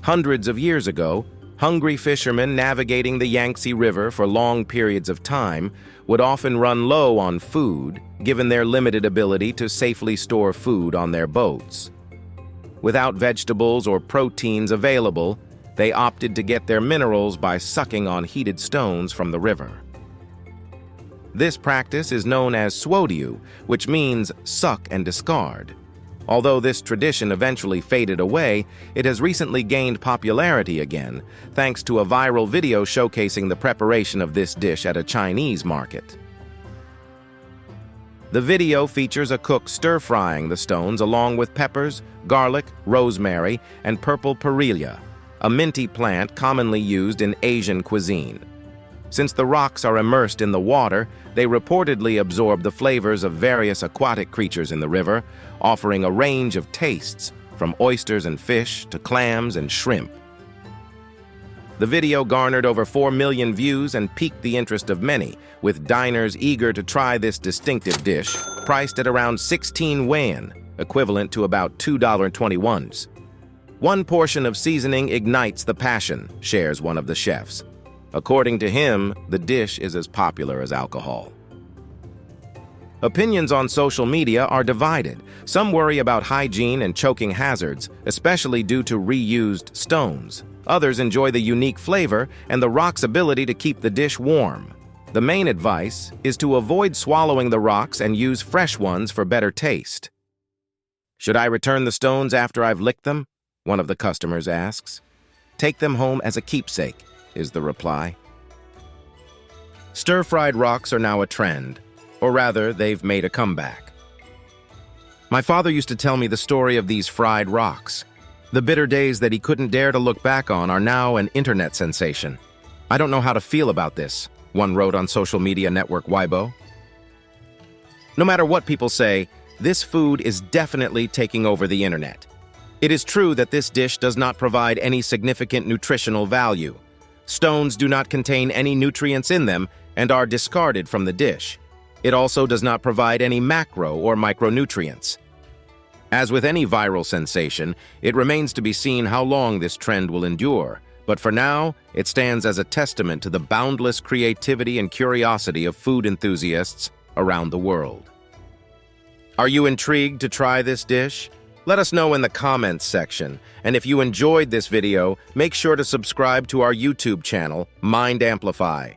Hundreds of years ago, hungry fishermen navigating the Yangtze River for long periods of time would often run low on food, given their limited ability to safely store food on their boats. Without vegetables or proteins available, they opted to get their minerals by sucking on heated stones from the river. This practice is known as swodiu, which means suck and discard. Although this tradition eventually faded away, it has recently gained popularity again, thanks to a viral video showcasing the preparation of this dish at a Chinese market. The video features a cook stir-frying the stones along with peppers, garlic, rosemary, and purple perilla, a minty plant commonly used in Asian cuisine. Since the rocks are immersed in the water, they reportedly absorb the flavors of various aquatic creatures in the river, offering a range of tastes, from oysters and fish to clams and shrimp. The video garnered over 4 million views and piqued the interest of many, with diners eager to try this distinctive dish, priced at around 16 yuan, equivalent to about $2.21. One portion of seasoning ignites the passion, shares one of the chefs. According to him, the dish is as popular as alcohol. Opinions on social media are divided. Some worry about hygiene and choking hazards, especially due to reused stones. Others enjoy the unique flavor and the rock's ability to keep the dish warm. The main advice is to avoid swallowing the rocks and use fresh ones for better taste. "Should I return the stones after I've licked them?" one of the customers asks. "Take them home as a keepsake," is the reply. Stir-fried rocks are now a trend, or rather, they've made a comeback. My father used to tell me the story of these fried rocks. The bitter days that he couldn't dare to look back on are now an internet sensation. "I don't know how to feel about this," one wrote on social media network Weibo. No matter what people say, this food is definitely taking over the internet. It is true that this dish does not provide any significant nutritional value. Stones do not contain any nutrients in them and are discarded from the dish. It also does not provide any macro or micronutrients. As with any viral sensation, it remains to be seen how long this trend will endure, but for now, it stands as a testament to the boundless creativity and curiosity of food enthusiasts around the world. Are you intrigued to try this dish? Let us know in the comments section, and if you enjoyed this video, make sure to subscribe to our YouTube channel, Amplify.